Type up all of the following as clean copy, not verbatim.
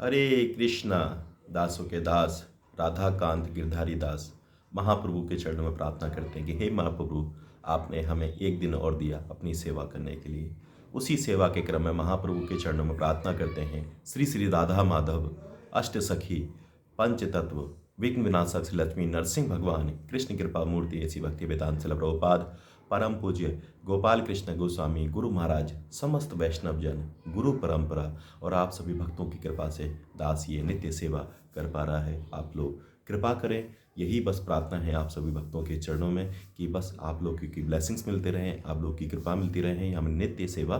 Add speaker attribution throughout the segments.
Speaker 1: हरे कृष्णा। दासों के दास राधा कांत गिरधारी दास महाप्रभु के चरणों में प्रार्थना करते हैं कि हे महाप्रभु, आपने हमें एक दिन और दिया अपनी सेवा करने के लिए। उसी सेवा के क्रम में महाप्रभु के चरणों में प्रार्थना करते हैं। श्री श्री राधा माधव अष्ट सखी पंच तत्व विघ्न विनाशक श्री लक्ष्मी नरसिंह भगवान कृष्ण कृपा मूर्ति ऐसी भक्ति वेदांत शिल प्रभुपाद परम पूज्य गोपाल कृष्ण गोस्वामी गुरु महाराज समस्त वैष्णव जन गुरु परंपरा और आप सभी भक्तों की कृपा से दास ये नित्य सेवा कर पा रहा है। आप लोग कृपा करें, यही बस प्रार्थना है आप सभी भक्तों के चरणों में कि बस आप लोग की ब्लेसिंग्स मिलते रहें, आप लोग की कृपा मिलती रहे, हम नित्य सेवा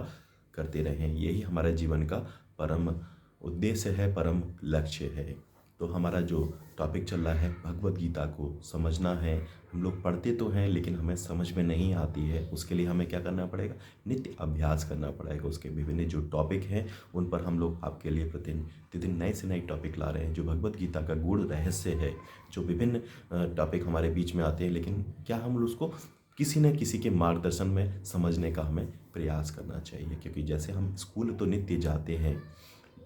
Speaker 1: करते रहें। यही हमारे जीवन का परम उद्देश्य है, परम लक्ष्य है। तो हमारा जो टॉपिक चल रहा है भगवत गीता को समझना है। हम लोग पढ़ते तो हैं लेकिन हमें समझ में नहीं आती है। उसके लिए हमें क्या करना पड़ेगा? नित्य अभ्यास करना पड़ेगा। उसके विभिन्न जो टॉपिक हैं उन पर हम लोग आपके लिए प्रतिदिन नए से नए टॉपिक ला रहे हैं। जो भगवत गीता का गूढ़ रहस्य है, जो विभिन्न टॉपिक हमारे बीच में आते हैं, लेकिन क्या हम उसको किसी न किसी के मार्गदर्शन में समझने का हमें प्रयास करना चाहिए। क्योंकि जैसे हम स्कूल तो नित्य जाते हैं,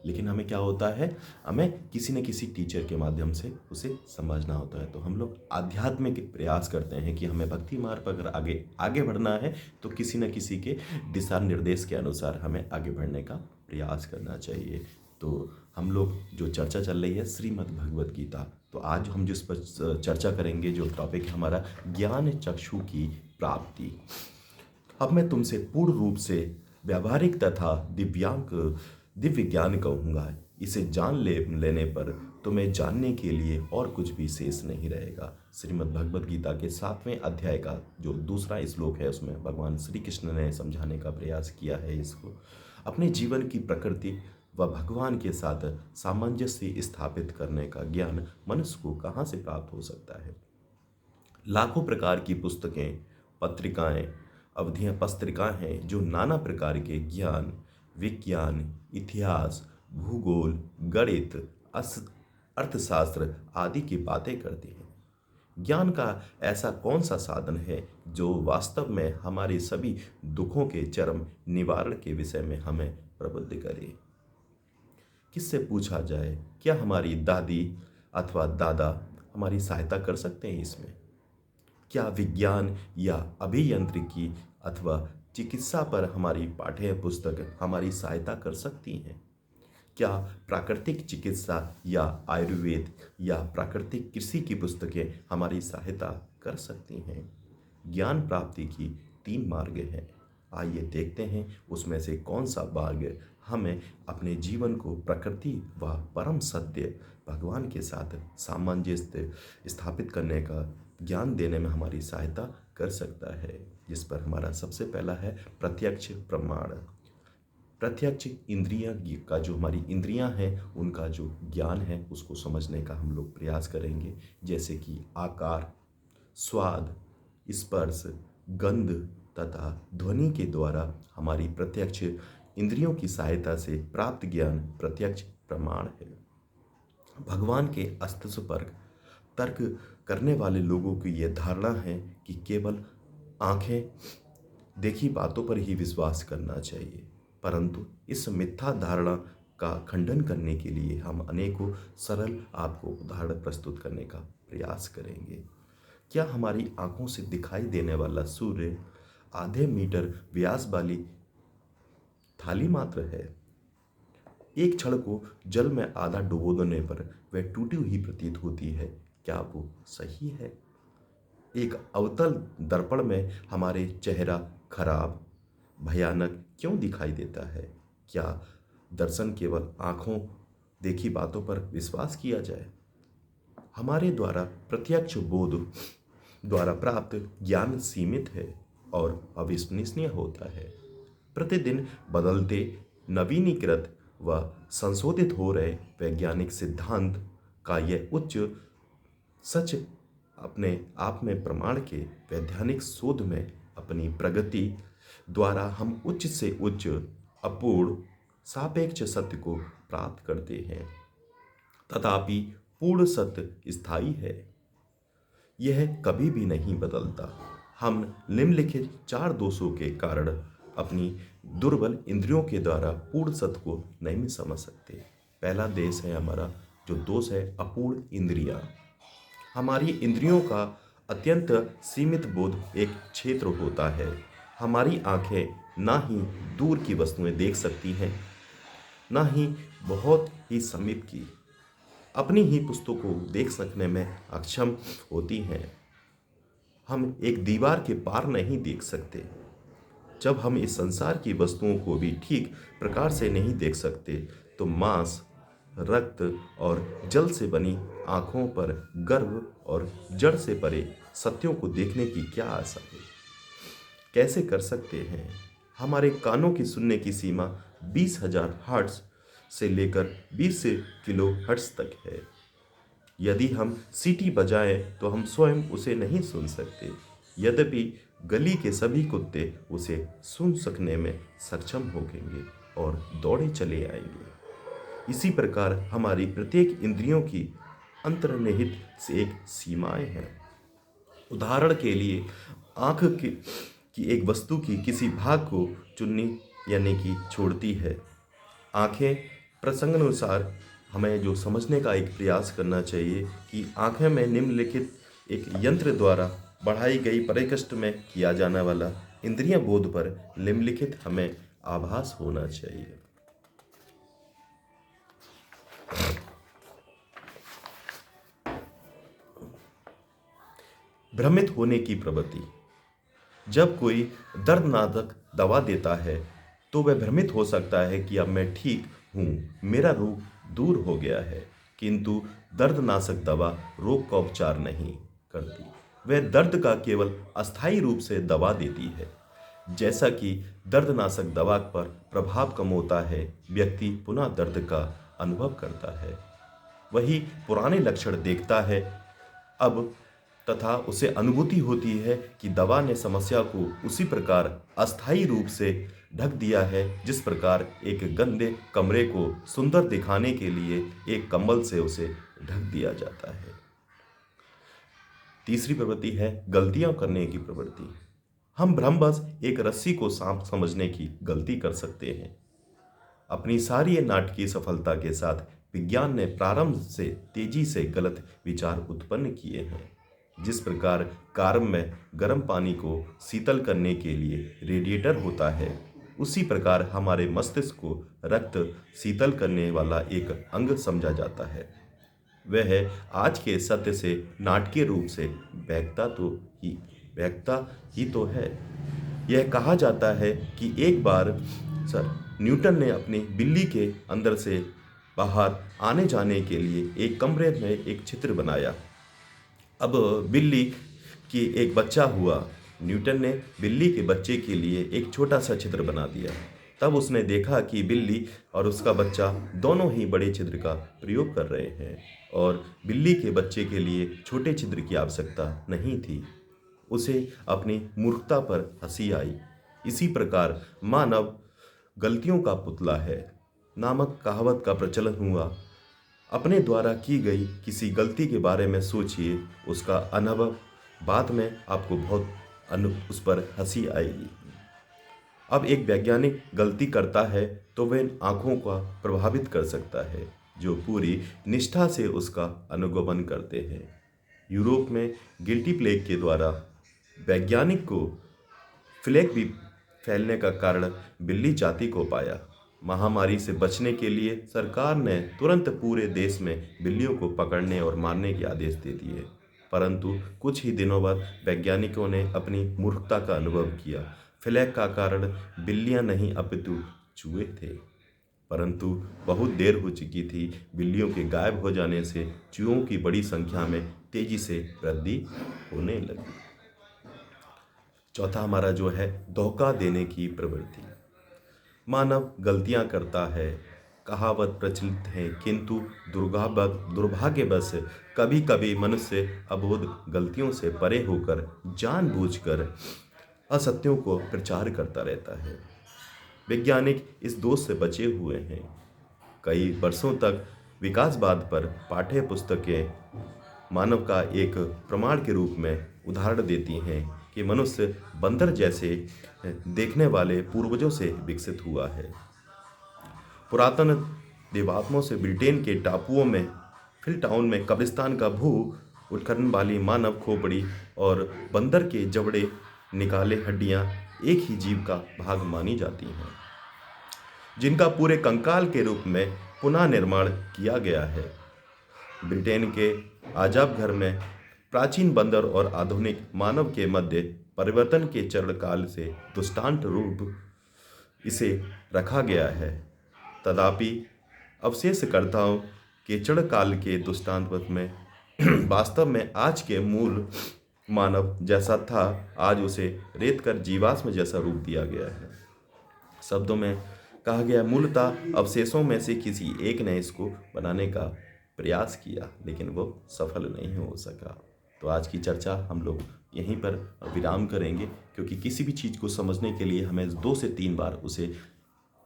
Speaker 1: लेकिन हमें क्या होता है, हमें किसी न किसी टीचर के माध्यम से उसे समझना होता है। तो हम लोग आध्यात्मिक प्रयास करते हैं कि हमें भक्ति मार्ग पर अगर आगे आगे बढ़ना है तो किसी न किसी के दिशा निर्देश के अनुसार हमें आगे बढ़ने का प्रयास करना चाहिए। तो हम लोग जो चर्चा चल रही है श्रीमद् भगवत गीता, तो आज हम जिस पर चर्चा करेंगे, जो टॉपिक है हमारा ज्ञान चक्षु की प्राप्ति। अब मैं तुमसे पूर्ण रूप से व्यावहारिक तथा दिव्य ज्ञान कहूँगा। इसे जान लेने पर तुम्हें जानने के लिए और कुछ भी शेष नहीं रहेगा। श्रीमद् भगवद गीता के 7वें अध्याय का जो दूसरा श्लोक है, उसमें भगवान श्री कृष्ण ने समझाने का प्रयास किया है इसको। अपने जीवन की प्रकृति व भगवान के साथ सामंजस्य स्थापित करने का ज्ञान मनुष्य को कहाँ से प्राप्त हो सकता है? लाखों प्रकार की पुस्तकें, पत्रिकाएं, अवधियां पत्रिकाएं हैं जो नाना प्रकार के ज्ञान, विज्ञान, इतिहास, भूगोल, गणित, अर्थशास्त्र आदि की बातें करती हैं। ज्ञान का ऐसा कौन सा साधन है जो वास्तव में हमारे सभी दुखों के चरम निवारण के विषय में हमें प्रबुद्ध करे? किससे पूछा जाए, क्या हमारी दादी अथवा दादा हमारी सहायता कर सकते हैं इसमें? क्या विज्ञान या अभियांत्रिकी अथवा चिकित्सा पर हमारी पाठ्य पुस्तक हमारी सहायता कर सकती हैं? क्या प्राकृतिक चिकित्सा या आयुर्वेद या प्राकृतिक कृषि की पुस्तकें हमारी सहायता कर सकती हैं? ज्ञान प्राप्ति की 3 मार्ग हैं। आइए देखते हैं उसमें से कौन सा मार्ग हमें अपने जीवन को प्रकृति व परम सत्य भगवान के साथ सामंजस्य स्थापित करने का ज्ञान देने में हमारी सहायता कर सकता है। जिस पर हमारा सबसे पहला है प्रत्यक्ष प्रमाण। प्रत्यक्ष इंद्रियां का जो हमारी इंद्रियां हैं उनका जो ज्ञान है उसको समझने का हम लोग प्रयास करेंगे। जैसे कि आकार, स्वाद, स्पर्श, गंध तथा ध्वनि के द्वारा हमारी प्रत्यक्ष इंद्रियों की सहायता से प्राप्त ज्ञान प्रत्यक्ष प्रमाण है। भगवान के अस्तित्व पर तर्क करने वाले लोगों की यह धारणा है कि केवल आंखें देखी बातों पर ही विश्वास करना चाहिए, परंतु इस मिथ्या धारणा का खंडन करने के लिए हम अनेकों सरल आपको उदाहरण प्रस्तुत करने का प्रयास करेंगे। क्या हमारी आंखों से दिखाई देने वाला सूर्य आधे मीटर व्यास वाली थाली मात्र है? एक क्षण को जल में आधा डुबो देने पर वह टूटी हुई प्रतीत होती है। क्या वो सही है? एक अवतल दर्पण में हमारे चेहरा खराब, भयानक क्यों दिखाई देता है? क्या दर्शन केवल आंखों देखी बातों पर विश्वास किया जाए? हमारे द्वारा प्रत्यक्ष बोध द्वारा प्राप्त ज्ञान सीमित है और अविश्वसनीय होता है। प्रतिदिन बदलते, नवीनीकृत व संशोधित हो रहे वैज्ञानिक सिद्धांत का यह उच्च सच अपने आप में प्रमाण के वैज्ञानिक शोध में अपनी प्रगति द्वारा हम उच्च से उच्च अपूर्ण सापेक्ष सत्य को प्राप्त करते हैं। तथापि पूर्ण सत्य स्थायी है, यह कभी भी नहीं बदलता। हम निम्नलिखित 4 दोषों के कारण अपनी दुर्बल इंद्रियों के द्वारा पूर्ण सत्य को नहीं समझ सकते। पहला देश है हमारा जो दोष है अपूर्ण इंद्रियां। हमारी इंद्रियों का अत्यंत सीमित बोध एक क्षेत्र होता है। हमारी आंखें ना ही दूर की वस्तुएं देख सकती हैं, ना ही बहुत ही समीप की। अपनी ही पुस्तकों को देख सकने में अक्षम होती हैं। हम एक दीवार के पार नहीं देख सकते। जब हम इस संसार की वस्तुओं को भी ठीक प्रकार से नहीं देख सकते तो मांस, रक्त और जल से बनी आँखों पर गर्व और जड़ से परे सत्यों को देखने की क्या आशा है? कैसे कर सकते हैं? हमारे कानों की सुनने की सीमा 20,000 हर्ट्ज से लेकर 20 किलो हर्ट्ज तक है। यदि हम सीटी बजाएं तो हम स्वयं उसे नहीं सुन सकते, यद्यपि गली के सभी कुत्ते उसे सुन सकने में सक्षम होंगे और दौड़े चले आएंगे। इसी प्रकार हमारी प्रत्येक इंद्रियों की अंतर्निहित से एक सीमाएं हैं। उदाहरण के लिए आँख की एक वस्तु की किसी भाग को चुननी यानी कि छोड़ती है। आँखें प्रसंगानुसार हमें जो समझने का एक प्रयास करना चाहिए कि आँखें में निम्नलिखित एक यंत्र द्वारा बढ़ाई गई परिकष्ट में किया जाने वाला इंद्रिय बोध पर निम्नलिखित हमें आभास होना चाहिए। भ्रमित होने की प्रवृत्ति। जब कोई दर्दनाक दवा देता है तो वह भ्रमित हो सकता है कि अब मैं ठीक हूँ, मेरा रोग दूर हो गया है, किंतु दर्दनाशक दवा रोग का उपचार नहीं करती। वह दर्द का केवल अस्थायी रूप से दवा देती है। जैसा कि दर्दनाशक दवा पर प्रभाव कम होता है, व्यक्ति पुनः दर्द का अनुभव करता है, वही पुराने लक्षण देखता है अब, तथा उसे अनुभूति होती है कि दवा ने समस्या को उसी प्रकार अस्थायी रूप से ढक दिया है जिस प्रकार एक गंदे कमरे को सुंदर दिखाने के लिए एक कंबल से उसे ढक दिया जाता है। तीसरी प्रवृत्ति है गलतियां करने की प्रवृत्ति। हम भ्रमवश एक रस्सी को सांप समझने की गलती कर सकते हैं। अपनी सारी नाटकीय सफलता के साथ विज्ञान ने प्रारंभ से तेजी से गलत विचार उत्पन्न किए हैं। जिस प्रकार कार में गर्म पानी को शीतल करने के लिए रेडिएटर होता है, उसी प्रकार हमारे मस्तिष्क को रक्त शीतल करने वाला एक अंग समझा जाता है। वह आज के सत्य से नाटकीय रूप से बहकता ही तो है। यह कहा जाता है कि एक बार न्यूटन ने अपनी बिल्ली के अंदर से बाहर आने जाने के लिए एक कमरे में एक चित्र बनाया। अब बिल्ली की एक बच्चा हुआ। न्यूटन ने बिल्ली के बच्चे के लिए एक छोटा सा चित्र बना दिया। तब उसने देखा कि बिल्ली और उसका बच्चा दोनों ही बड़े छिद्र का प्रयोग कर रहे हैं और बिल्ली के बच्चे के लिए छोटे छिद्र की आवश्यकता नहीं थी। उसे अपनी मूर्खता पर हंसी आई। इसी प्रकार मानव गलतियों का पुतला है नामक कहावत का प्रचलन हुआ। अपने द्वारा की गई किसी गलती के बारे में सोचिए, उसका अनुभव बाद में आपको बहुत उस पर हंसी आएगी। अब एक वैज्ञानिक गलती करता है तो वह आँखों का प्रभावित कर सकता है जो पूरी निष्ठा से उसका अनुगमन करते हैं। यूरोप में गिल्टी प्लेग के द्वारा वैज्ञानिक को प्लेग भी फैलने का कारण बिल्ली जाति को पाया। महामारी से बचने के लिए सरकार ने तुरंत पूरे देश में बिल्लियों को पकड़ने और मारने के आदेश दे दिए, परंतु कुछ ही दिनों बाद वैज्ञानिकों ने अपनी मूर्खता का अनुभव किया। फ्लैग का कारण बिल्लियां नहीं अपितु चूहे थे, परंतु बहुत देर हो चुकी थी। बिल्लियों के गायब हो जाने से चूहों की बड़ी संख्या में तेजी से वृद्धि होने लगी। चौथा हमारा जो है धोखा देने की प्रवृत्ति। मानव गलतियां करता है, कहावत प्रचलित है, किंतु दुर्भाग्यवश कभी कभी मनुष्य अबोध गलतियों से परे होकर जानबूझकर असत्यों को प्रचार करता रहता है। वैज्ञानिक इस दोष से बचे हुए हैं। कई वर्षों तक विकासवाद पर पाठ्य पुस्तकें मानव का एक प्रमाण के रूप में उदाहरण देती हैं कि मनुष्य बंदर जैसे देखने वाले पूर्वजों से विकसित हुआ है। पुरातन देवात्माओं से ब्रिटेन के टापुओं में फिल टाउन में कब्रिस्तान का भू उत्खनन वाली मानव खोपड़ी और बंदर के जबड़े निकाले हड्डियां एक ही जीव का भाग मानी जाती हैं, जिनका पूरे कंकाल के रूप में पुनः निर्माण किया गया है। ब्रिटेन के अजाब घर में प्राचीन बंदर और आधुनिक मानव के मध्य परिवर्तन के चरण काल से दृष्टांत रूप इसे रखा गया है। तथापि अवशेषकर्ताओं के चढ़ काल के दृष्टांत में वास्तव में आज के मूल मानव जैसा था, आज उसे रेत कर जीवाश्म जैसा रूप दिया गया है। शब्दों में कहा गया, मूलतः अवशेषों में से किसी एक ने इसको बनाने का प्रयास किया, लेकिन वो सफल नहीं हो सका। तो आज की चर्चा हम लोग यहीं पर विराम करेंगे, क्योंकि किसी भी चीज़ को समझने के लिए हमें 2 से 3 बार उसे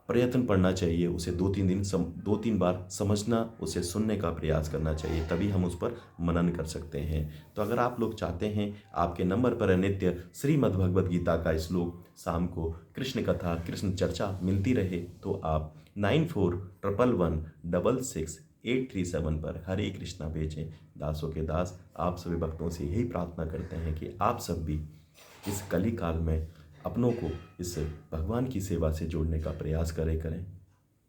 Speaker 1: प्रयत्न पढ़ना चाहिए, उसे 2-3 बार समझना, उसे सुनने का प्रयास करना चाहिए, तभी हम उस पर मनन कर सकते हैं। तो अगर आप लोग चाहते हैं आपके नंबर पर नित्य श्रीमद् भगवद गीता का श्लोक, शाम को कृष्ण कथा, कृष्ण चर्चा मिलती रहे, तो आप 9411166837 पर हरे कृष्णा भेजें। दासों के दास आप सभी भक्तों से यही प्रार्थना करते हैं कि आप सब भी इस कली काल में अपनों को इस भगवान की सेवा से जोड़ने का प्रयास करें,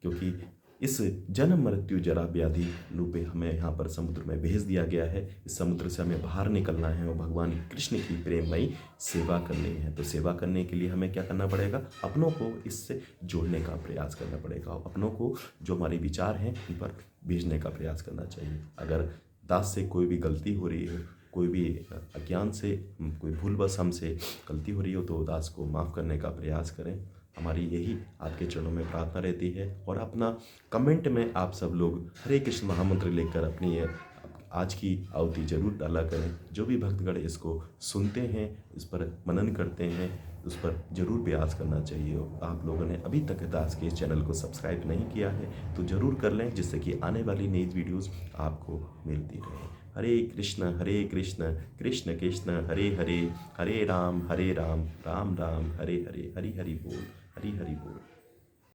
Speaker 1: क्योंकि इस जन्म मृत्यु जरा व्याधि रूपे हमें यहाँ पर समुद्र में भेज दिया गया है। इस समुद्र से हमें बाहर निकलना है और भगवान कृष्ण की प्रेममयी सेवा करनी है। तो सेवा करने के लिए हमें क्या करना पड़ेगा? अपनों को इससे जोड़ने का प्रयास करना पड़ेगा, और अपनों को जो हमारे विचार हैं उन पर भेजने का प्रयास करना चाहिए। अगर दास से कोई भी गलती हो रही है, कोई भी अज्ञान से, कोई भूलवश हमसे गलती हो रही हो, तो दास को माफ़ करने का प्रयास करें। हमारी यही आपके चरणों में प्रार्थना रहती है। और अपना कमेंट में आप सब लोग हरे कृष्ण महामंत्र लिखकर अपनी आज की आहुति जरूर डाला करें। जो भी भक्तगण इसको सुनते हैं, इस पर मनन करते हैं, उस पर जरूर प्रयास करना चाहिए। आप लोगों ने अभी तक दास के चैनल को सब्सक्राइब नहीं किया है तो ज़रूर कर लें, जिससे कि आने वाली नई वीडियोस आपको मिलती रहे। हरे कृष्ण कृष्ण कृष्ण हरे हरे, हरे राम राम राम हरे हरे, हरि हरि बोल, हरि हरि बोल।